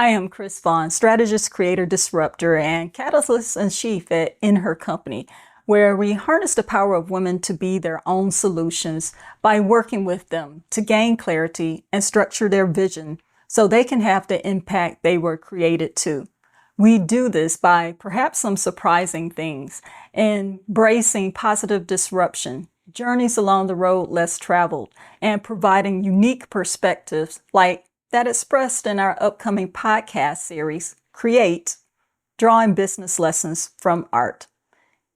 I am Chris Vaughn, strategist, creator, disruptor, and catalyst in chief at In Her Company, where we harness the power of women to be their own solutions by working with them to gain clarity and structure their vision so they can have the impact they were created to. We do this by perhaps some surprising things, embracing positive disruption, journeys along the road less traveled, and providing unique perspectives like that expressed in our upcoming podcast series, Create, Drawing Business Lessons from Art.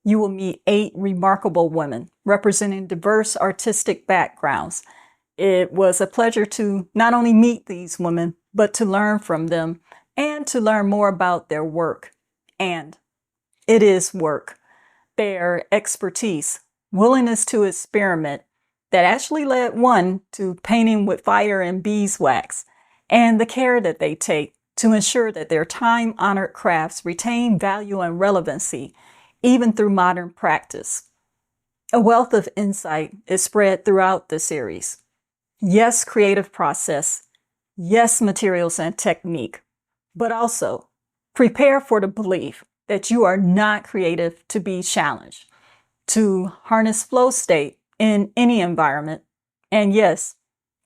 You will meet 8 remarkable women representing diverse artistic backgrounds. It was a pleasure to not only meet these women, but to learn from them and to learn more about their work. And it is work. Their expertise, willingness to experiment that actually led one to painting with fire and beeswax, and the care that they take to ensure that their time-honored crafts retain value and relevancy, even through modern practice. A wealth of insight is spread throughout the series. Yes, creative process. Yes, materials and technique. But also, prepare for the belief that you are not creative to be challenged, to harness flow state in any environment. And yes,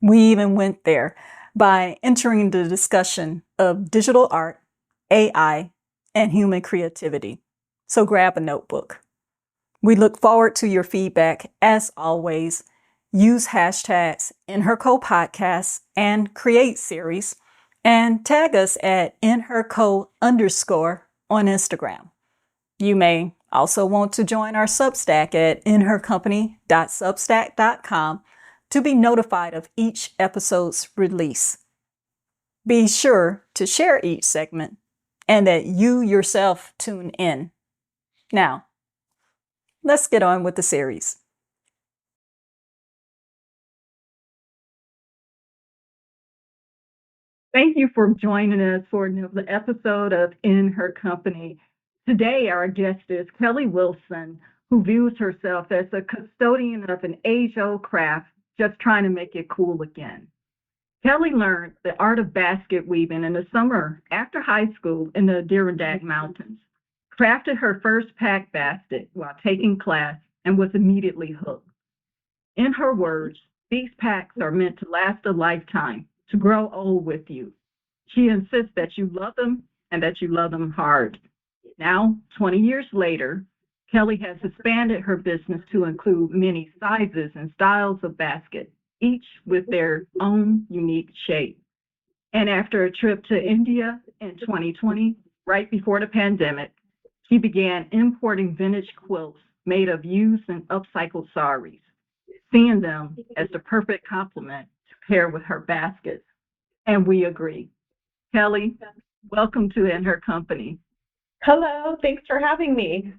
we even went there by entering the discussion of digital art, AI, and human creativity. So grab a notebook. We look forward to your feedback. As always, use hashtags InHerCo and Create Series, and tag us at InHerCo_ on Instagram. You may also want to join our Substack at inhercompany.substack.com to be notified of each episode's release. Be sure to share each segment and that you yourself tune in. Now, let's get on with the series. Thank you for joining us for another episode of In Her Company. Today, our guest is Kelley Wilson, who views herself as a custodian of an age-old craft, just trying to make it cool again. Kelley learned the art of basket weaving in the summer after high school in the Adirondack Mountains, crafted her first pack basket while taking class, and was immediately hooked. In her words, these packs are meant to last a lifetime, to grow old with you. She insists that you love them and that you love them hard. Now, 20 years later, Kelley has expanded her business to include many sizes and styles of basket, each with their own unique shape. And after a trip to India in 2020, right before the pandemic, she began importing vintage quilts made of used and upcycled saris, seeing them as the perfect complement to pair with her baskets. And we agree. Kelley, welcome to In Her Company. Hello, thanks for having me.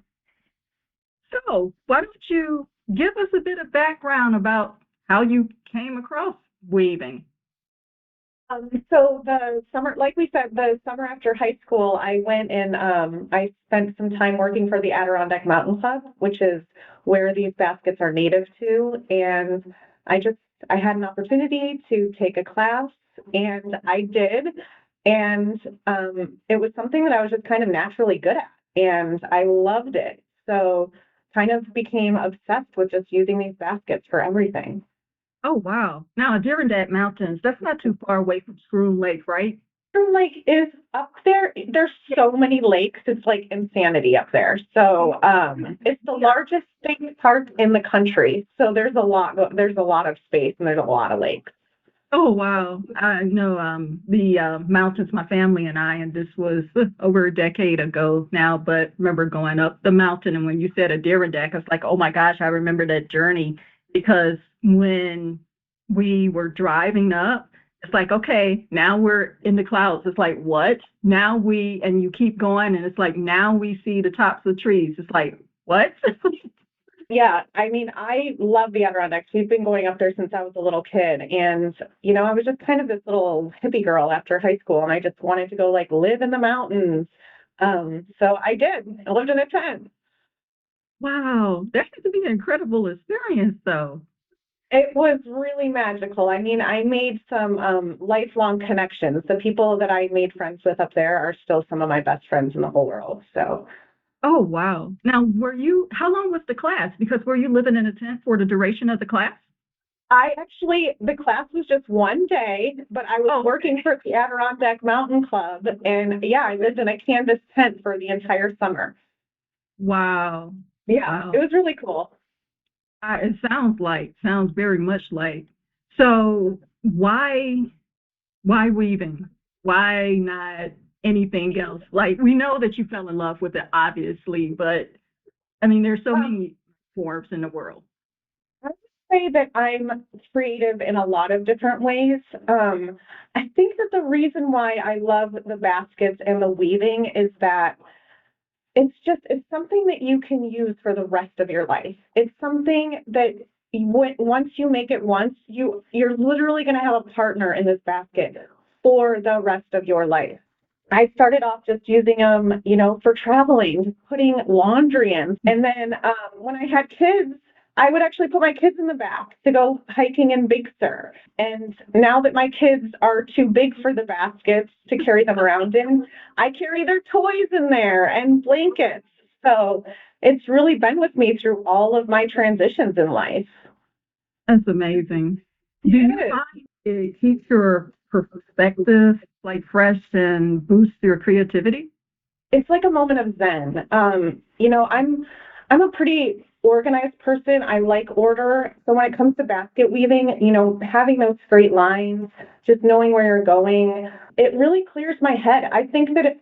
So, why don't you give us a bit of background about how you came across weaving? So the summer, like we said, the summer after high school, I went and I spent some time working for the Adirondack Mountain Club, which is where these baskets are native to. And I just, I had an opportunity to take a class, and I did. And it was something that I was just kind of naturally good at, and I loved it. So kind of became obsessed with just using these baskets for everything. Oh, wow. Now, Adirondack Mountains, that's not too far away from Schroon Lake, right? Schroon Lake is up there. There's so many lakes. It's like insanity up there. So it's the largest state park in the country. So there's a lot of space and there's a lot of lakes. Oh, wow. I know the mountains, my family and I, and this was over a decade ago now, but remember going up the mountain. And when you said Adirondack, it's like, oh my gosh, I remember that journey because when we were driving up, it's like, okay, now we're in the clouds. It's like, what? And you keep going, and it's like, now we see the tops of the trees. It's like, what? Yeah, I mean, I love the Adirondacks. We've been going up there since I was a little kid. And, I was just kind of this little hippie girl after high school, and I just wanted to go like live in the mountains. So I did. I lived in a tent. Wow, that has to be an incredible experience, though. It was really magical. I mean, I made some lifelong connections. The people that I made friends with up there are still some of my best friends in the whole world. So Oh, wow. Now, how long was the class? Because were you living in a tent for the duration of the class? the class was just one day, but I was Oh, working for the Adirondack Mountain Club. And yeah, I lived in a canvas tent for the entire summer. wow. Yeah, it Wow. was really cool. It sounds very much like. So why weaving? Why not anything else? Like we know that you fell in love with it, obviously, but I mean, there's so Um, many forms in the world. I would say that I'm creative in a lot of different ways. I think that the reason why I love the baskets and the weaving is that it's something that you can use for the rest of your life. It's something that once you make it once, you're literally going to have a partner in this basket for the rest of your life. I started off just using them, for traveling, just putting laundry in. And then when I had kids, I would actually put my kids in the back to go hiking in Big Sur. And now that my kids are too big for the baskets to carry them around in, I carry their toys in there and blankets. So it's really been with me through all of my transitions in life. That's amazing. Do you It is. find it keeps your perspective like fresh and boosts your creativity? It's like a moment of zen. I'm a pretty organized person. I like order. So when it comes to basket weaving, having those straight lines, just knowing where you're going, it really clears my head. I think that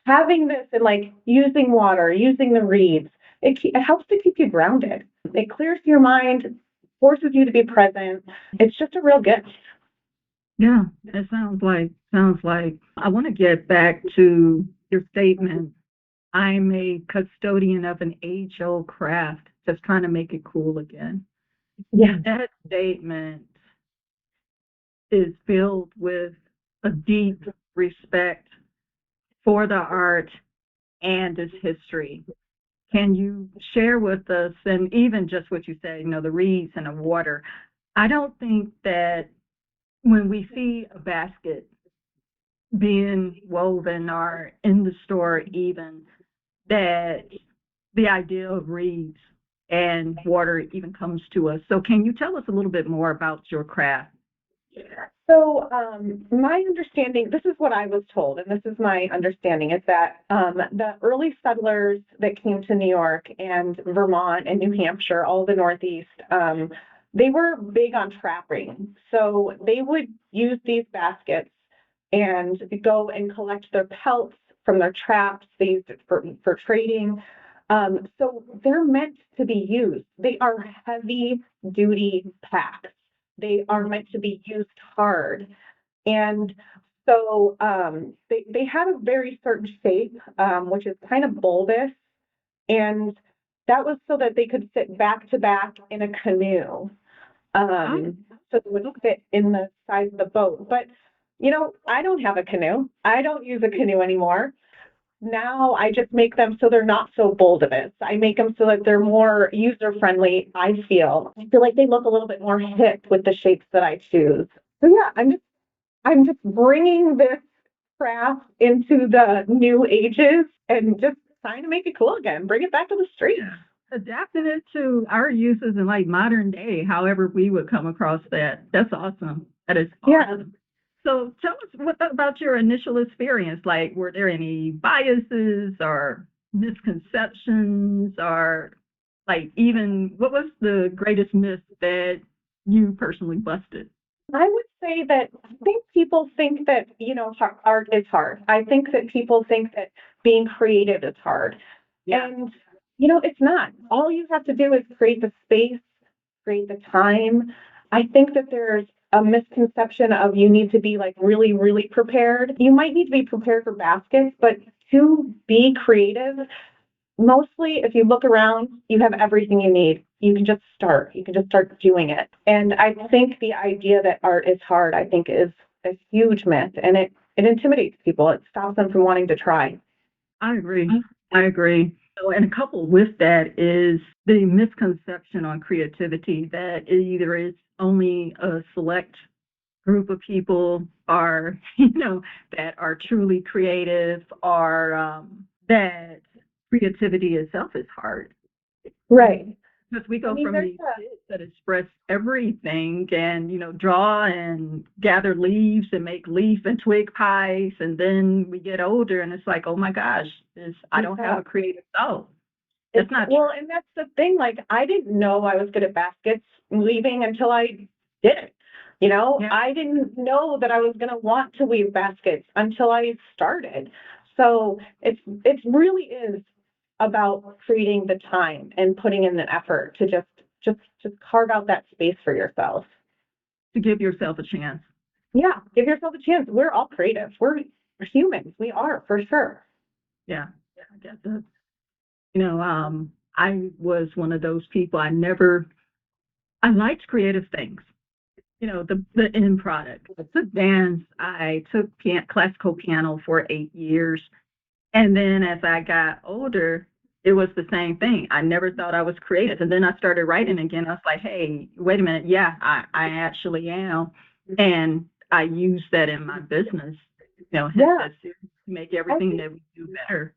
having this and like using water, using the reeds, it helps to keep you grounded. It clears your mind, forces you to be present. It's just a real gift. Yeah, it sounds like I want to get back to your statement. I'm a custodian of an age-old craft, just trying to make it cool again. Yeah. That statement is filled with a deep respect for the art and its history. Can you share with us, and even just what you said, the reeds and the water? I don't think that when we see a basket being woven or in the store, even that the idea of reeds and water even comes to us. So, can you tell us a little bit more about your craft? So, my understanding, this is what I was told, and this is my understanding, is that the early settlers that came to New York and Vermont and New Hampshire, all the Northeast, they were big on trapping. So they would use these baskets and go and collect their pelts from their traps. They used it for trading. So they're meant to be used. They are heavy duty packs. They are meant to be used hard. And so they had a very certain shape, which is kind of bulbous. And that was so that they could sit back to back in a canoe. Oh, So it would fit in the size of the boat. But, I don't have a canoe. I don't use a canoe anymore. Now I just make them so they're not so bulbous. I make them so that they're more user friendly, I feel. I feel like they look a little bit more hip with the shapes that I choose. So yeah, I'm just bringing this craft into the new ages and just trying to make it cool again, bring it back to the streets. yeah. Adapting it to our uses in like modern day, however we would come across that. That's awesome. That is Yeah. awesome. So tell us about your initial experience. Like, were there any biases or misconceptions, or like even what was the greatest myth that you personally busted? I would say that I think people think that, art is hard. I think that people think that being creative is hard. Yeah. And, it's not. All you have to do is create the space, create the time. I think that there's a misconception of you need to be like really, really prepared. You might need to be prepared for baskets, but to be creative, mostly if you look around, you have everything you need. You can just start. You can just start doing it. And I think the idea that art is hard, I think is a huge myth, and it intimidates people. It stops them from wanting to try. I agree. I agree. So, and coupled with that is the misconception on creativity that it either is only a select group of people are, that are truly creative, or that creativity itself is hard. Right. Because we I go mean, from these kids that express everything and, draw and gather leaves and make leaf and twig pies. And then we get older and it's like, oh my gosh, I don't have yeah. a creative soul. That's not Well, and that's the thing. Like, I didn't know I was good at baskets weaving until I did it. Yeah. I didn't know that I was going to want to weave baskets until I started. So it really is about creating the time and putting in the effort to just carve out that space for yourself. To give yourself a chance. Yeah, give yourself a chance. We're all creative. We're humans. We are, for sure. Yeah. I guess that. I was one of those people. I liked creative things. The end product. I took dance. I took classical piano for 8 years. And then as I got older, it was the same thing. I never thought I was creative. And then I started writing again. I was like, hey, wait a minute. Yeah, I actually am. And I use that in my business, Yeah. to make everything that we do better.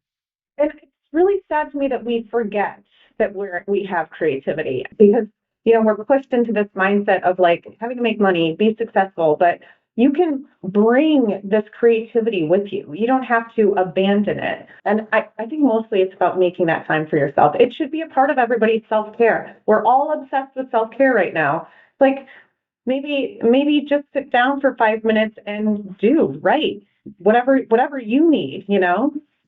And it's really sad to me that we forget that we have creativity because, we're pushed into this mindset of like having to make money, be successful, but you can bring this creativity with you. You don't have to abandon it. And I think mostly it's about making that time for yourself. It should be a part of everybody's self-care. We're all obsessed with self-care right now. Like maybe just sit down for 5 minutes and write whatever you need.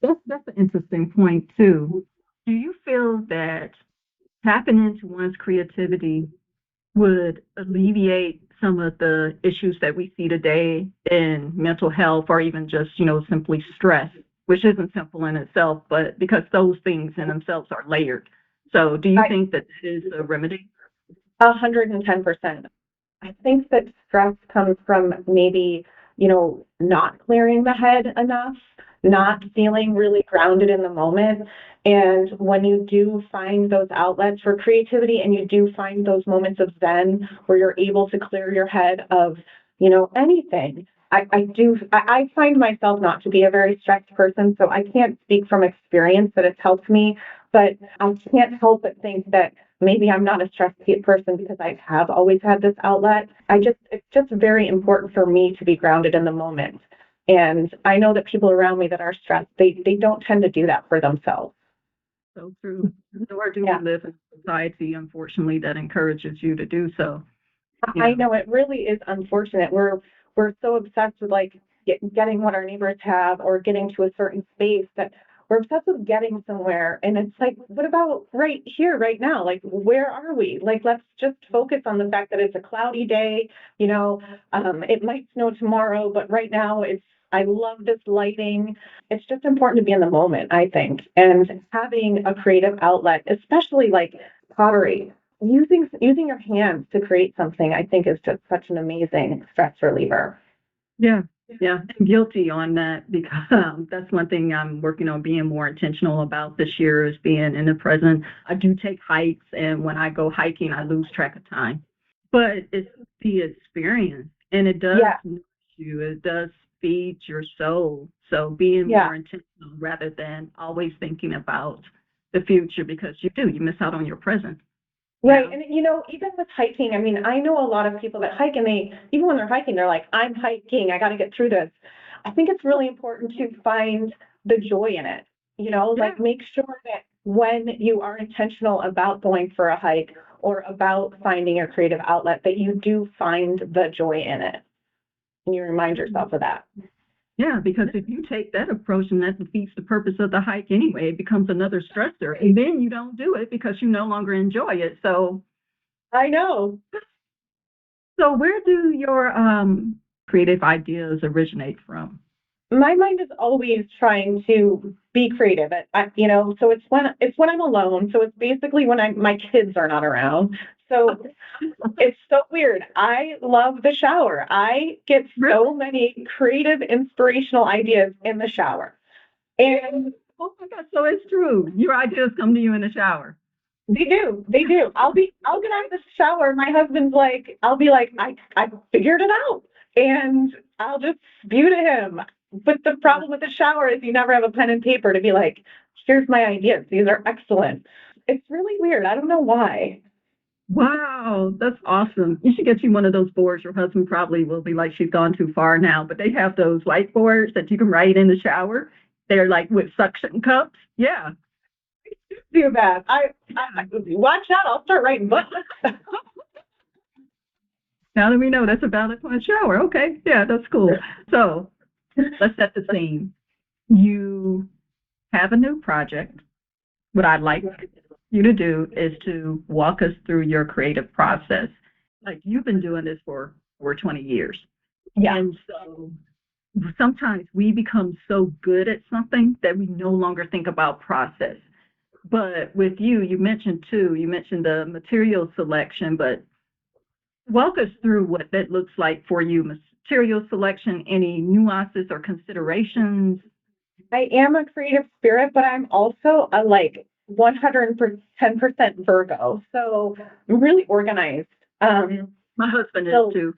That's an interesting point too. Do you feel that tapping into one's creativity would alleviate some of the issues that we see today in mental health, or even just, simply stress, which isn't simple in itself, but because those things in themselves are layered. So do you I think that is a remedy? 110%. I think that stress comes from maybe, not clearing the head enough, not feeling really grounded in the moment. And when you do find those outlets for creativity and you do find those moments of zen where you're able to clear your head of, anything, I find myself not to be a very stressed person, so I can't speak from experience that it's helped me, but I can't help but think that maybe I'm not a stressed person because I have always had this outlet. It's just very important for me to be grounded in the moment. And I know that people around me that are stressed, they don't tend to do that for themselves. So true. Nor do we Yeah. live in a society, unfortunately, that encourages you to do so. I know it really is unfortunate. We're so obsessed with like getting what our neighbors have or getting to a certain space that we're obsessed with getting somewhere. And it's like, what about right here, right now? Like, where are we? Like, let's just focus on the fact that it's a cloudy day. It might snow tomorrow, but right now I love this lighting. It's just important to be in the moment, I think, and having a creative outlet, especially like pottery. Using your hands to create something, I think, is just such an amazing stress reliever. Yeah, yeah, I'm guilty on that because that's one thing I'm working on being more intentional about this year is being in the present. I do take hikes, and when I go hiking, I lose track of time. But it's the experience, and it does Yeah, nourish you. It does feed your soul. So being yeah. more intentional rather than always thinking about the future because you miss out on your present. You Right. know? And even with hiking, I mean, I know a lot of people that hike and even when they're hiking, they're like, I'm hiking, I got to get through this. I think it's really important to find the joy in it. Yeah. Like make sure that when you are intentional about going for a hike or about finding a creative outlet, that you do find the joy in it. And you remind yourself of that. Yeah, because if you take that approach and that defeats the purpose of the hike anyway, it becomes another stressor. And then you don't do it because you no longer enjoy it. I know. So where do your creative ideas originate from? My mind is always trying to be creative. So it's when I'm alone. So it's basically when my kids are not around. So it's so weird. I love the shower. I get Really? so many creative, inspirational ideas in the shower. And Oh my God, so it's true. Your ideas come to you in the shower. They do. They do. I'll get out of the shower. My husband's like, I'll be like, I figured it out. And I'll just spew to him. But the problem with the shower is you never have a pen and paper to be like, here's my ideas. These are excellent. It's really weird. I don't know why. Wow, that's awesome. You should get you one of those boards. Your husband probably will be like, she's gone too far now, but they have those whiteboards that you can write in the shower. They're like with suction cups. Yeah. Do that. I watch out. I'll start writing books. Now that we know that's a valid point shower. Okay. Yeah, that's cool. So let's set the scene. You have a new project. What I'd like you to do is to walk us through your creative process. Like you've been doing this for over 20 years. Yeah. And so sometimes we become so good at something that we no longer think about process. But with you, you mentioned the material selection, but walk us through what that looks like for you. Material selection, any nuances or considerations? I am a creative spirit, but I'm also a like 110% Virgo. So I'm really organized. My husband is So too.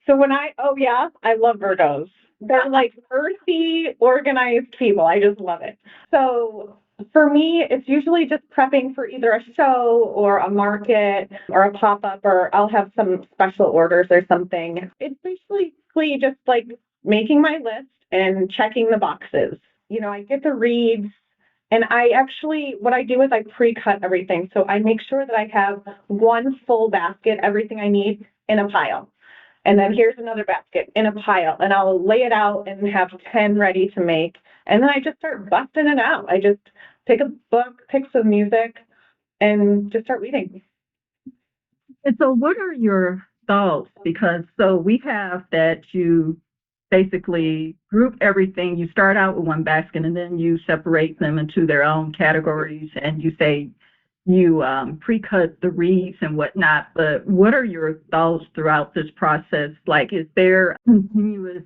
So oh yeah, I love Virgos. They're like earthy, organized people. I just love it. So for me, it's usually just prepping for either a show or a market or a pop-up, or I'll have some special orders or something. It's basically just like making my list and checking the boxes. I get the reads, and what I do is I pre-cut everything. So I make sure that I have one full basket, everything I need in a pile. And then here's another basket in a pile, and I'll lay it out and have 10 ready to make. And then I just start busting it out. I just pick a book, pick some music, and just start reading. And so, what are your thoughts? Because so we have that you basically group everything. You start out with one basket and then you separate them into their own categories, and you say you pre-cut the reads and whatnot. But what are your thoughts throughout this process? Like, is there continuous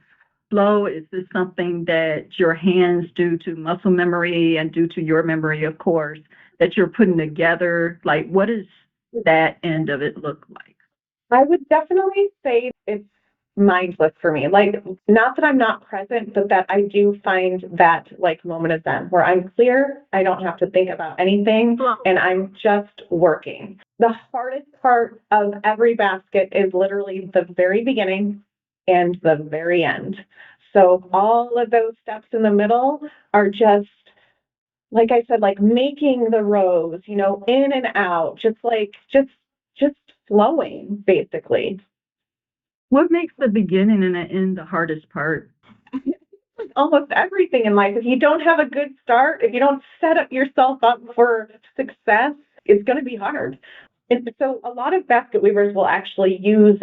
flow? Is this something that your hands do to muscle memory and due to your memory, of course, that you're putting together? Like, what does that end of it look like? I would definitely say it's mindless for me. Like, not that I'm not present, but that I do find that like moment of zen where I'm clear, I don't have to think about anything, and I'm just working. The hardest part of every basket is literally the very beginning and the very end. So all of those steps in the middle are just, like I said, like making the rows, in and out, just flowing, basically. What makes the beginning and the end the hardest part? Almost everything in life. If you don't have a good start, if you don't set up yourself up for success, it's going to be hard. And so a lot of basket weavers will actually use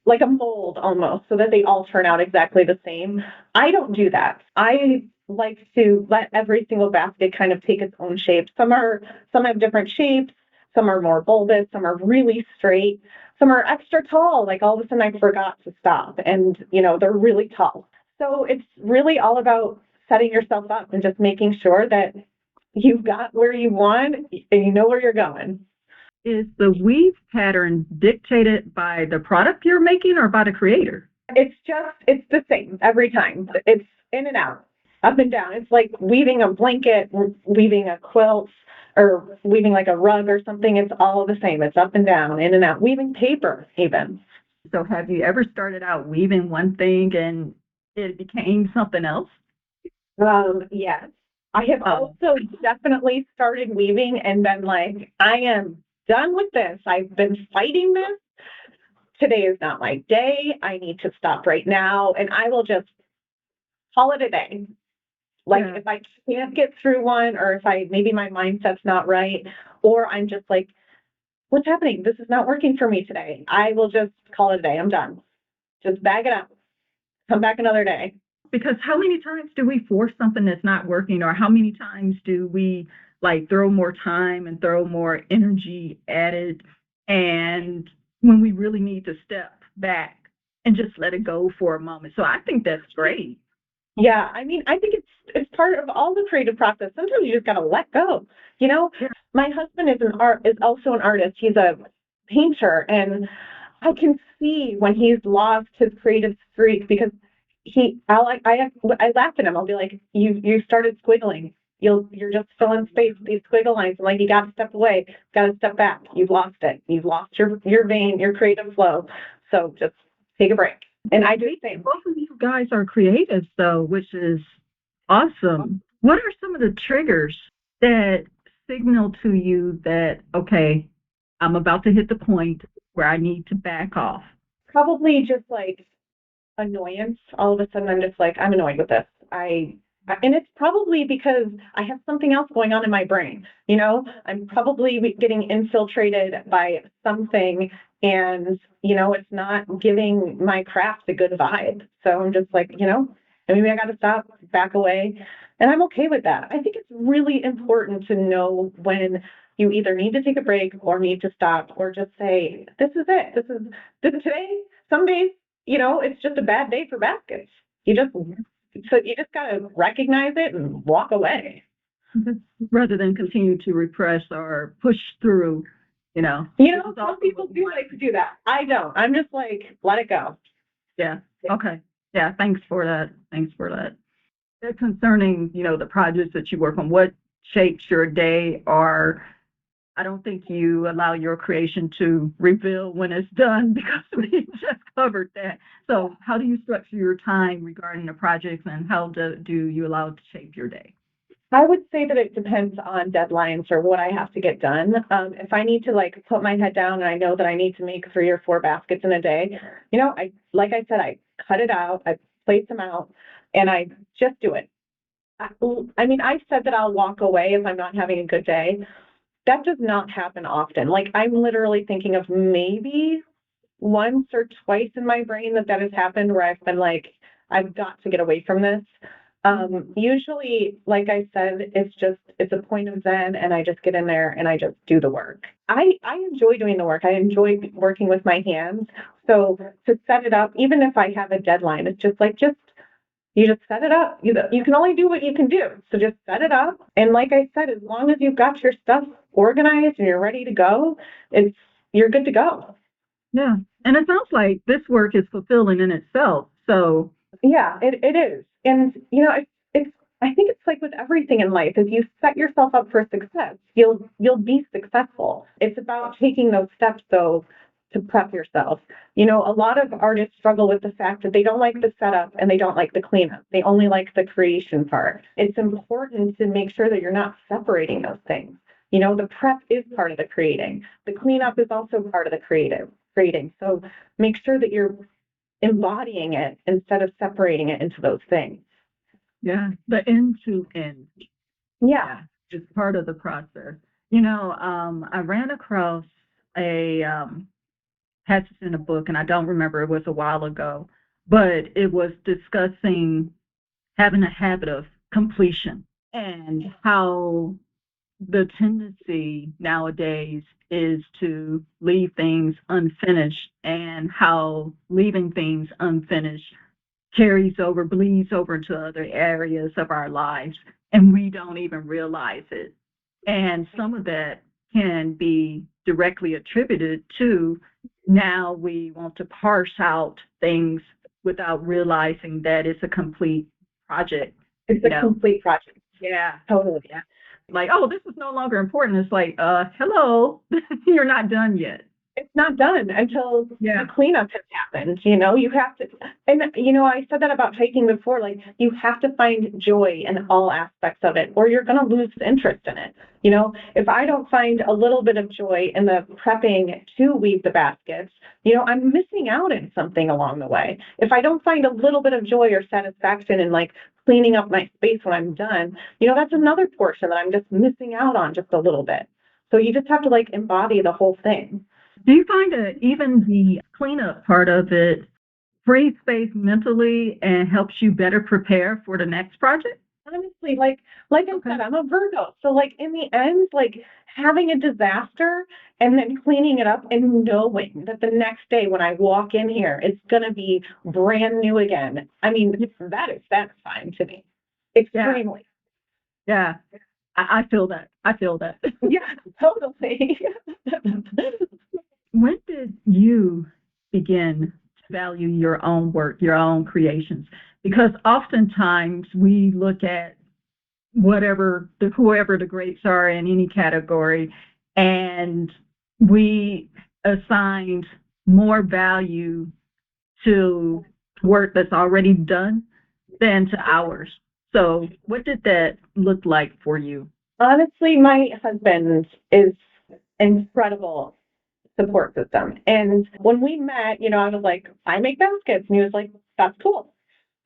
like a mold almost so that they all turn out exactly the same. I don't do that. I like to let every single basket kind of take its own shape. Some have different shapes, some are more bulbous, some are really straight, some are extra tall, like all of a sudden I forgot to stop and they're really tall. So it's really all about setting yourself up and just making sure that you've got where you want and you know where you're going. Is the weave pattern dictated by the product you're making or by the creator? It's the same every time. It's in and out, up and down. It's like weaving a blanket, weaving a quilt, or weaving like a rug or something. It's all the same. It's up and down, in and out. Weaving paper, even. So have you ever started out weaving one thing and it became something else? Yes. I have also definitely started weaving and been like, I am done with this. I've been fighting this. Today is not my day. I need to stop right now. And I will just call it a day. Like if I can't get through one, or if maybe my mindset's not right, or I'm just like, what's happening? This is not working for me today. I will just call it a day. I'm done. Just bag it up. Come back another day. Because how many times do we force something that's not working, or how many times do we like throw more time and throw more energy at it, and when we really need to step back and just let it go for a moment? So I think that's great. Yeah, I mean, I think it's part of all the creative process. Sometimes you just gotta let go. You know, Yeah. my husband is also an artist. He's a painter, and I can see when he's lost his creative streak because I laugh at him. I'll be like, you started squiggling. You're just filling space with these squiggle lines. I'm like, you got to step away, got to step back. You've lost it. You've lost your vein, your creative flow. So just take a break. And I do the same. Both of you guys are creatives, though, which is awesome. What are some of the triggers that signal to you that, okay, I'm about to hit the point where I need to back off? Probably just like annoyance. All of a sudden, I'm just like, I'm annoyed with this. And it's probably because I have something else going on in my brain. You know, I'm probably getting infiltrated by something, and it's not giving my craft a good vibe. So I'm just like, maybe I got to stop, back away, and I'm okay with that. I think it's really important to know when you either need to take a break or need to stop, or just say, this is it. This today. Some days it's just a bad day for baskets. You just gotta recognize it and walk away. Rather than continue to repress or push through, you know. Some people do like to do that. I don't. I'm just like, let it go. Yeah. Okay. Yeah. Thanks for that. Thanks for that. Concerning, the projects that you work on, what shapes your day, or I don't think you allow your creation to reveal when it's done because we just covered that. So how do you structure your time regarding the projects, and how do you allow it to shape your day? I would say that it depends on deadlines or what I have to get done. If I need to like put my head down and I know that I need to make 3 or 4 baskets in a day, like I said, I cut it out, I place them out, and I just do it. I, I mean, I said that I'll walk away if I'm not having a good day. That does not happen often. Like I'm literally thinking of maybe once or twice in my brain that has happened where I've been like, I've got to get away from this. Usually, like I said, it's a point of zen, and I just get in there and I just do the work. I enjoy doing the work. I enjoy working with my hands. So to set it up, even if I have a deadline, it's just like you just set it up. You can only do what you can do. So just set it up. And like I said, as long as you've got your stuff organized and you're ready to go, you're good to go. Yeah. And it sounds like this work is fulfilling in itself. So, Yeah, it is. And it's I think it's like with everything in life, if you set yourself up for success, you'll be successful. It's about taking those steps though to prep yourself. A lot of artists struggle with the fact that they don't like the setup and they don't like the cleanup. They only like the creation part. It's important to make sure that you're not separating those things. The prep is part of the creating. The cleanup is also part of the creating. So make sure that you're embodying it instead of separating it into those things. yeah, the end to end. Yeah. Yeah, is part of the process. I ran across a passage in a book, and I don't remember, it was a while ago, but it was discussing having a habit of completion and how the tendency nowadays is to leave things unfinished, and how leaving things unfinished carries over, bleeds over into other areas of our lives, and we don't even realize it. And some of that can be directly attributed to now we want to parse out things without realizing that it's a complete project. It's a complete project. Yeah. Totally. Yeah. Like, oh, this is no longer important. It's like, hello, you're not done yet. It's not done until Yeah. the cleanup has happened. You have to, and I said that about hiking before. Like, you have to find joy in all aspects of it, or you're going to lose interest in it. If I don't find a little bit of joy in the prepping to weave the baskets, I'm missing out on something along the way. If I don't find a little bit of joy or satisfaction in like cleaning up my space when I'm done, that's another portion that I'm just missing out on just a little bit. So you just have to like embody the whole thing. Do you find that even the cleanup part of it frees space mentally and helps you better prepare for the next project? Honestly, like I said, I'm a Virgo. So like in the end, like having a disaster and then cleaning it up and knowing that the next day when I walk in here, it's gonna be brand new again. I mean, that is satisfying to me. Yeah, Extremely. yeah. I feel that. I feel that. Yeah, totally. When did you begin to value your own work, your own creations? Because oftentimes we look at whoever the greats are in any category, and we assigned more value to work that's already done than to ours. So, what did that look like for you? Honestly, my husband is incredible support system. And when we met, I was like, I make baskets. And he was like, that's cool.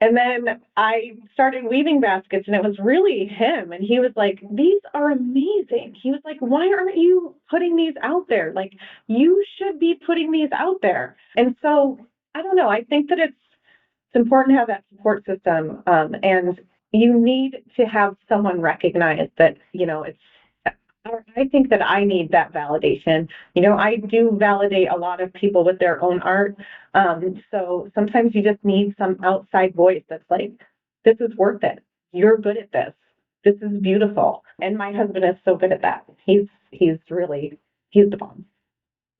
And then I started weaving baskets, and it was really him. And he was like, these are amazing. He was like, why aren't you putting these out there? Like, you should be putting these out there. And so, I don't know. I think that it's important to have that support system. And you need to have someone recognize that, it's, or I think that I need that validation. I do validate a lot of people with their own art. So sometimes you just need some outside voice that's like, this is worth it. You're good at this. This is beautiful. And my husband is so good at that. He's the bomb.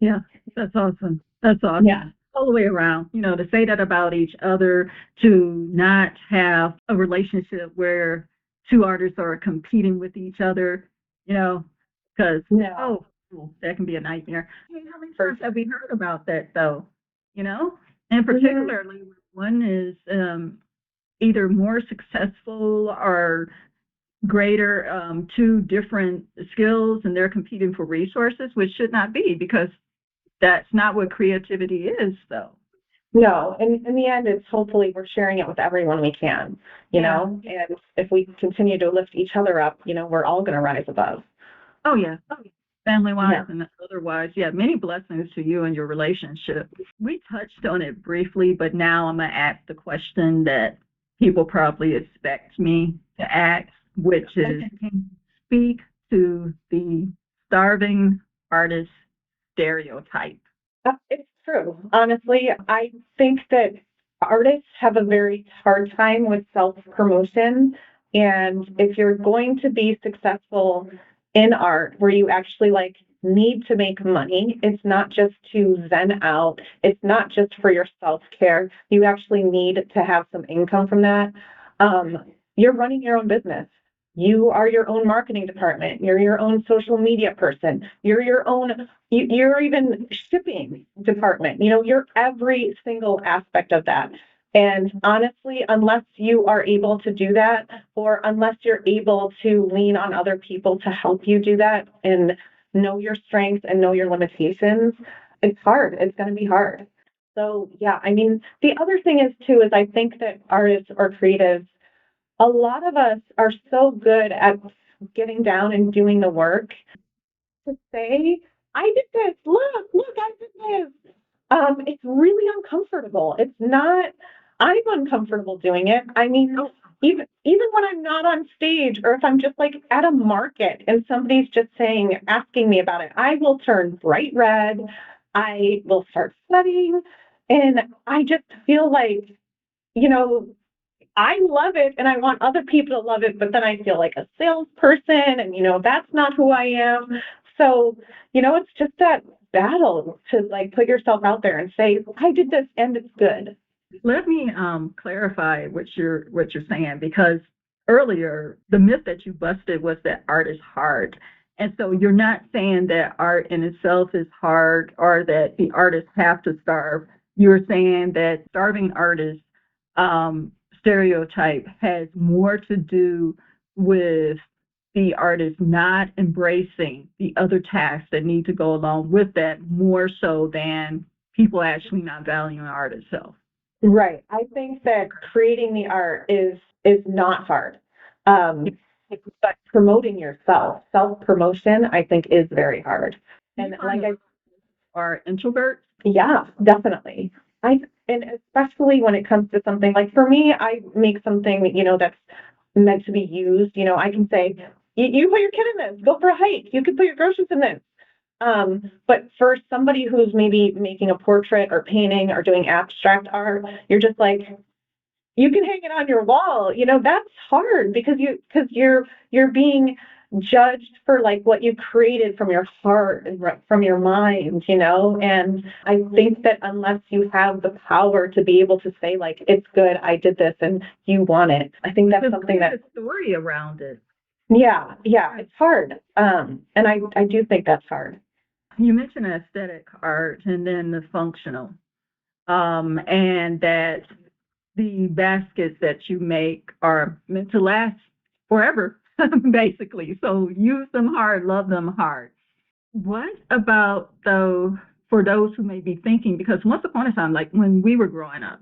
Yeah, that's awesome. That's awesome. Yeah. All the way around, to say that about each other, to not have a relationship where two artists are competing with each other, because, No, oh, that can be a nightmare. Hey, how many for times have we heard about that, though? You know, and particularly when one is either more successful or greater, two different skills, and they're competing for resources, which should not be, because that's not what creativity is, though. No, in the end, it's hopefully we're sharing it with everyone we can, Yeah. and if we continue to lift each other up, we're all going to rise above. Oh, yeah. Family Yeah. wise and otherwise. Yeah. Many blessings to you and your relationship. We touched on it briefly, but now I'm going to ask the question that people probably expect me to ask, which is, can you speak to the starving artist stereotype? It's true. Honestly, I think that artists have a very hard time with self-promotion. And if you're going to be successful in art, where you actually like need to make money, it's not just to zen out, it's not just for your self-care. You actually need to have some income from that. You're running your own business. You are your own marketing department. You're your own social media person. You're your own you're even shipping department. You're every single aspect of that. And honestly, unless you are able to do that, or unless you're able to lean on other people to help you do that and know your strengths and know your limitations, it's hard. It's going to be hard. So, yeah, I mean, the other thing is too, is I think that artists or creatives, a lot of us are so good at getting down and doing the work to say, I did this. Look, I did this. It's really uncomfortable. It's not, I'm uncomfortable doing it. I mean, even when I'm not on stage, or if I'm just like at a market and somebody's just asking me about it, I will turn bright red. I will start sweating. And I just feel like, you know, I love it and I want other people to love it, but then I feel like a salesperson and, that's not who I am. So, it's just that battle to like put yourself out there and say, I did this and it's good. Let me clarify what you're saying, because earlier the myth that you busted was that art is hard. And so you're not saying that art in itself is hard or that the artists have to starve. You're saying that starving artists stereotype has more to do with the artist not embracing the other tasks that need to go along with that, more so than people actually not valuing art itself. Right. I think that creating the art is not hard. Um, but promoting yourself, self-promotion, I think is very hard. And like I Are introverts? Yeah, definitely. And especially when it comes to something like for me, I make something, that's meant to be used. You know, I can say, you put your kid in this, go for a hike. You can put your groceries in this. But for somebody who's maybe making a portrait or painting or doing abstract art, you're just like, you can hang it on your wall. You know, that's hard because you're being judged for like what you created from your heart and from your mind, you know? And I think that unless you have the power to be able to say like, it's good, I did this and you want it. I think that's To something create that, a story around it. yeah, it's hard. And I do think that's hard. You mentioned aesthetic art and then the functional, and that the baskets that you make are meant to last forever, basically. So use them hard, love them hard. What about though for those who may be thinking, because once upon a time, like when we were growing up,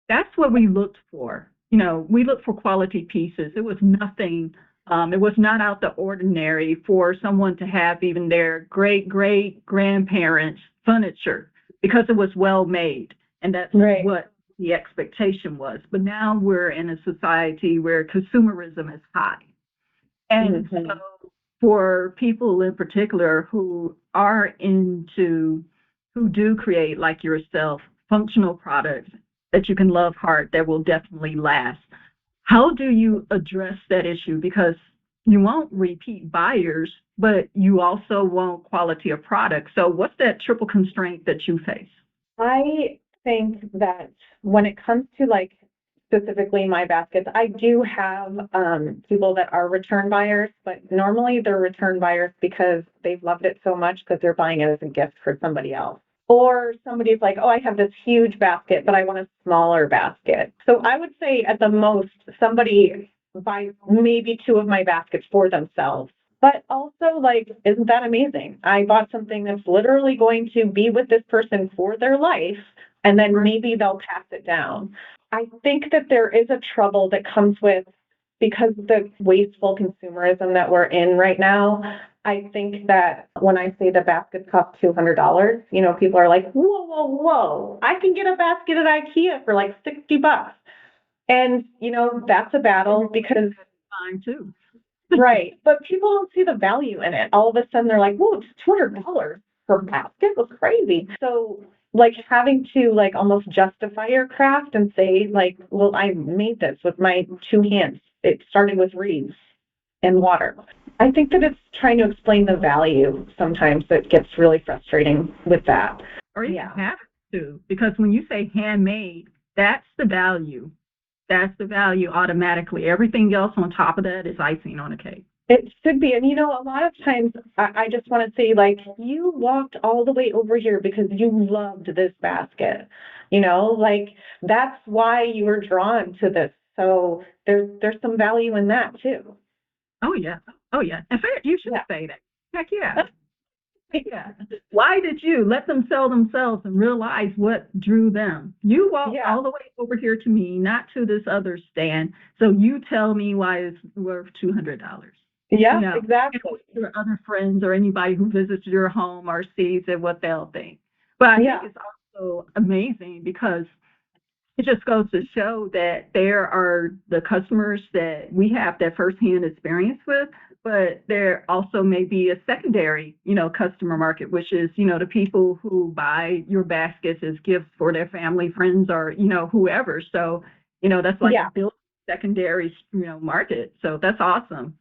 that's what we looked for. You know, we looked for quality pieces. It was nothing, it was not out the ordinary for someone to have even their great great grandparents' furniture because it was well made. And that's Right. what the expectation was. But now we're in a society where consumerism is high. And so Mhm. for people in particular who are into, who do create like yourself, functional products that you can love hard that will definitely last, how do you address that issue? Because you won't repeat buyers, but you also want quality of product. So what's that triple constraint that you face? I think that when it comes to like specifically my baskets, I do have people that are return buyers, but normally they're return buyers because they've loved it so much because they're buying it as a gift for somebody else. Or somebody's like, oh, I have this huge basket, but I want a smaller basket. So I would say at the most, somebody buys maybe two of my baskets for themselves. But also, like, isn't that amazing? I bought something that's literally going to be with this person for their life, and then maybe they'll pass it down. I think that there is a trouble that comes with because the wasteful consumerism that we're in right now. I think that when I say the baskets cost $200, you know, people are like, whoa, whoa, whoa, I can get a basket at IKEA for like $60. And, you know, that's a battle because Fine too. right. But people don't see the value in it. All of a sudden they're like, whoa, it's $200 per basket. That's crazy. So like having to like almost justify your craft and say like, well, I made this with my two hands. It started with reeds and water. I think that it's trying to explain the value sometimes that gets really frustrating with that. Or even Yeah. have to, because when you say handmade, that's the value. That's the value automatically. Everything else on top of that is icing on a cake. It should be. And you know, a lot of times I just want to say, like, you walked all the way over here because you loved this basket. You know, like that's why you were drawn to this. So there's some value in that too. Oh yeah. Oh yeah. In fact, you should Yeah. say that. Heck yeah. Yeah. Why did you let them sell themselves and realize what drew them? You walked Yeah. all the way over here to me, not to this other stand. So you tell me why it's worth $200. You Yeah, know, and exactly. with your other friends or anybody who visits your home or sees it, what they'll think. But I think Yeah. it's also amazing because it just goes to show that there are the customers that we have that firsthand experience with, but there also may be a secondary, you know, customer market, which is, you know, the people who buy your baskets as gifts for their family, friends, or, you know, whoever. So, you know, that's like a Yeah. built secondary, you know, market. So that's awesome.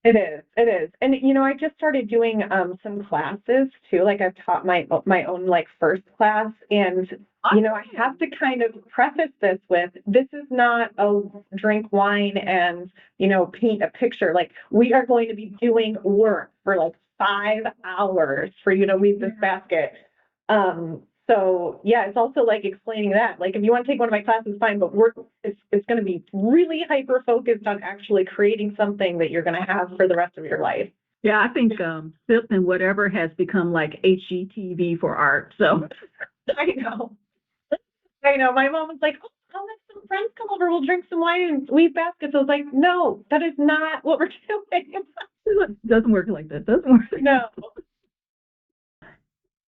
It is. It is. And you know, I just started doing some classes too. Like I've taught my own like first class and you know, I have Awesome. to kind of preface this with this is not a drink wine and, you know, paint a picture. Like we are going to be doing work for like 5 hours for you to weave this basket. So yeah, it's also like explaining that. Like if you want to take one of my classes, fine, but it's going to be really hyper focused on actually creating something that you're going to have for the rest of your life. Yeah, I think SIP and whatever has become like HGTV for art. So I know. I know. My mom was like, "Oh, I'll let some friends come over. We'll drink some wine and weave baskets." I was like, "No, that is not what we're doing." it doesn't work like that. Doesn't work. No.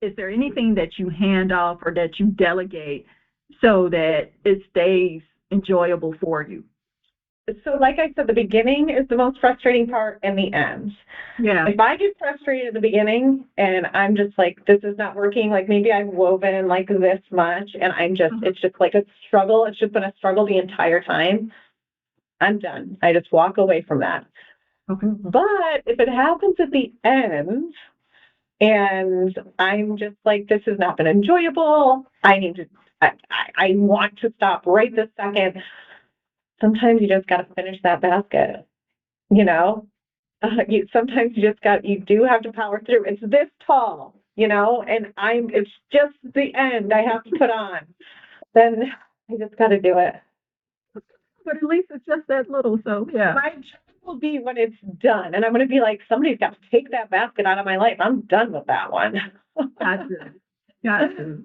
Is there anything that you hand off or that you delegate so that it stays enjoyable for you? So like I said, the beginning is the most frustrating part and the end. Yeah. If I get frustrated at the beginning and I'm just like, this is not working, like maybe I've woven like this much and it's just like a struggle. It's just been a struggle the entire time. I'm done. I just walk away from that. Okay. But if it happens at the end and I'm just like, this has not been enjoyable, I want to stop right this second. Sometimes you just got to finish that basket, you know? Sometimes you do have to power through. It's this tall, and it's just the end I have to put on. Then I just got to do it. But at least it's just that little, so yeah. My job will be when it's done, and I'm going to be like, somebody's got to take that basket out of my life. I'm done with that one. Gotcha. Gotcha.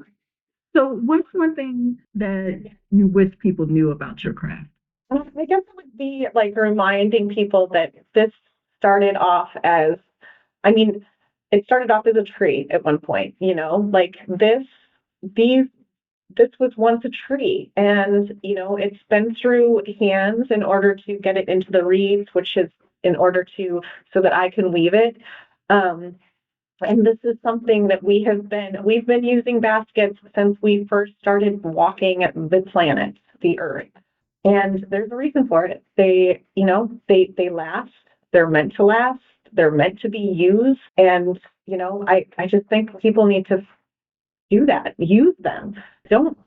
So what's one thing that you wish people knew about your craft? I guess it would be like reminding people that this started off as, I mean, it started off as a tree at one point, like these, this was once a tree and, it's been through hands in order to get it into the reeds, which is in order so that I can weave it. And this is something that we've been using baskets since we first started walking the planet, the earth. And there's a reason for it. They last. They're meant to last. They're meant to be used. And, I just think people need to do that. Use them. Don't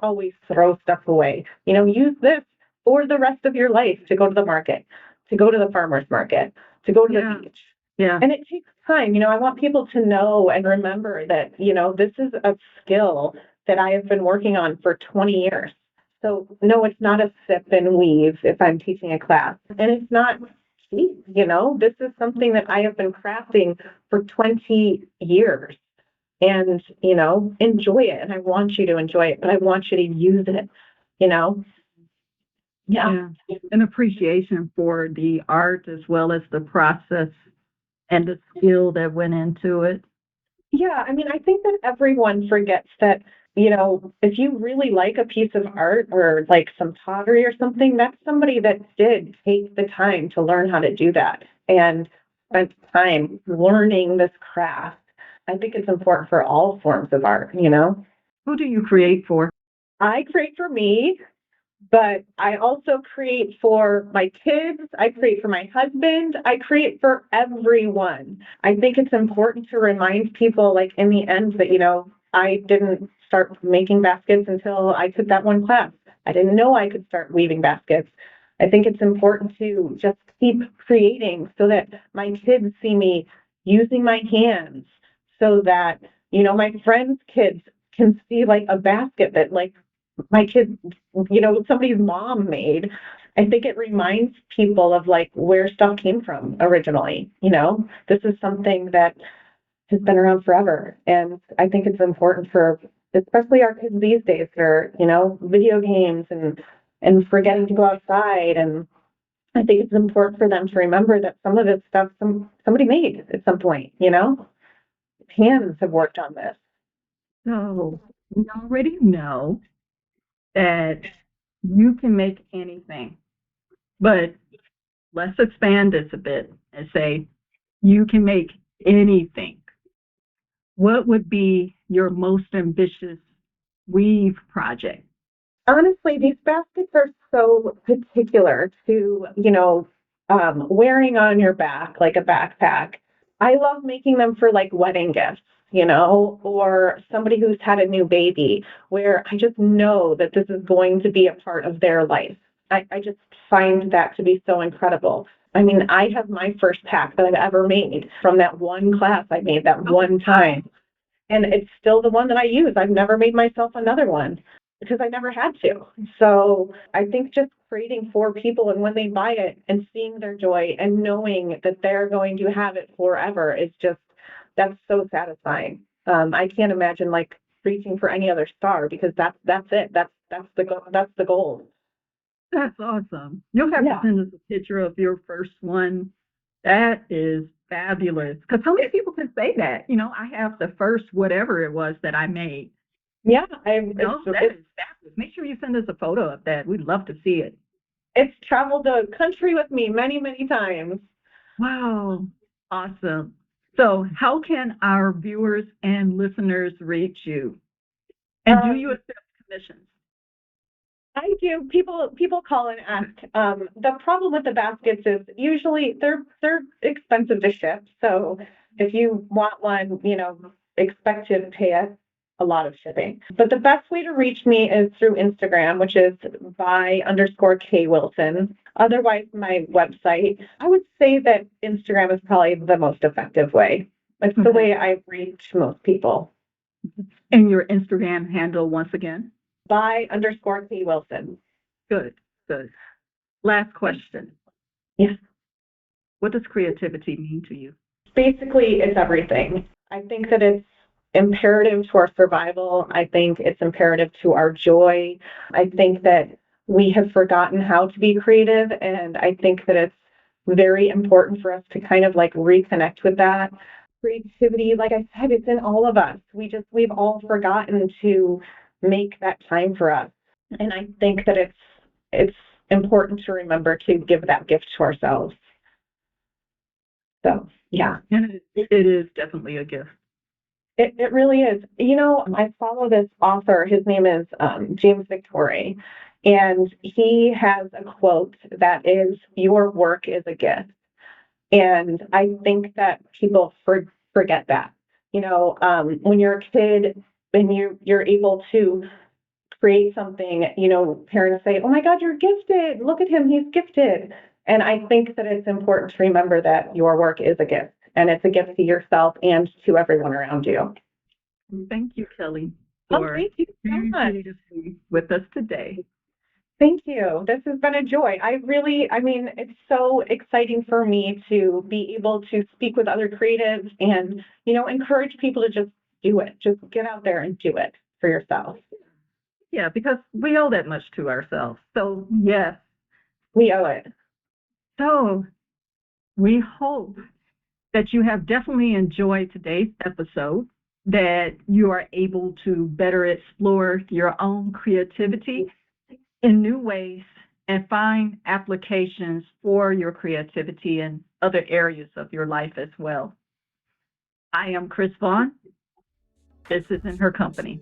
always throw stuff away. Use this for the rest of your life to go to the market, to go to the farmer's market, to go to the beach. Yeah. And it takes time. I want people to know and remember that, this is a skill that I have been working on for 20 years. So no, it's not a sip and weave if I'm teaching a class. And it's not cheap, this is something that I have been crafting for 20 years. And, enjoy it. And I want you to enjoy it, but I want you to use it, you know? Yeah. An appreciation for the art as well as the process and the skill that went into it. Yeah, I mean, I think that everyone forgets that, if you really like a piece of art or like some pottery or something, that's somebody that did take the time to learn how to do that and spent time learning this craft. I think it's important for all forms of art, Who do you create for? I create for me, but I also create for my kids. I create for my husband. I create for everyone. I think it's important to remind people, like, in the end, that, I didn't start making baskets until I took that one class. I didn't know I could start weaving baskets. I think it's important to just keep creating so that my kids see me using my hands so that, my friends' kids can see like a basket that like my kids, somebody's mom made. I think it reminds people of like where stuff came from originally. This is something that has been around forever. And I think it's important for especially our kids these days for, video games and forgetting to go outside. And I think it's important for them to remember that some of this stuff somebody made at some point, Hands have worked on this. So we already know that you can make anything, but let's expand this a bit and say you can make anything. What would be your most ambitious weave project? Honestly, these baskets are so particular to, wearing on your back like a backpack. I love making them for like wedding gifts, or somebody who's had a new baby, where I just know that this is going to be a part of their life. I just find that to be so incredible. I mean, I have my first pack that I've ever made from that one class I made that one time. And it's still the one that I use. I've never made myself another one because I never had to. So I think just creating for people and when they buy it and seeing their joy and knowing that they're going to have it forever is just, that's so satisfying. I can't imagine like reaching for any other star because that's it. That's the goal. That's awesome. You'll have Yeah. to send us a picture of your first one. That is fabulous. Because how many people can say that? I have the first whatever it was that I made. Yeah, That is fabulous. Make sure you send us a photo of that. We'd love to see it. It's traveled the country with me many, many times. Wow, awesome. So, how can our viewers and listeners reach you? And do you Um, accept commissions? I do. People call and ask. The problem with the baskets is usually they're expensive to ship. So if you want one, expect to pay a lot of shipping. But the best way to reach me is through Instagram, which is by_K Wilson. Otherwise, my website. I would say that Instagram is probably the most effective way. It's the Okay. way I reach most people. And your Instagram handle once again? By_K Wilson. Good, good. Last question. Yes. What does creativity mean to you? Basically, it's everything. I think that it's imperative to our survival. I think it's imperative to our joy. I think that we have forgotten how to be creative, and I think that it's very important for us to kind of like reconnect with that. Creativity, like I said, it's in all of us. We've all forgotten to make that time for us. And I think that it's important to remember to give that gift to ourselves. So, yeah. And it is definitely a gift. It really is. I follow this author. His name is James Victore, and he has a quote that is, "Your work is a gift." And I think that people forget that. When you're a kid and you're able to create something, parents say, "Oh my God, you're gifted. Look at him, he's gifted." And I think that it's important to remember that your work is a gift, and it's a gift to yourself and to everyone around you. Thank you, Kelley, Oh, for thank you so being much. creatively with us today. Thank you. This has been a joy. It's so exciting for me to be able to speak with other creatives and, encourage people to just do it. Just get out there and do it for yourself. Yeah, because we owe that much to ourselves. So, yes. We owe it. So, we hope that you have definitely enjoyed today's episode, that you are able to better explore your own creativity in new ways and find applications for your creativity in other areas of your life as well. I am Chris Vaughn. This is In Her Company.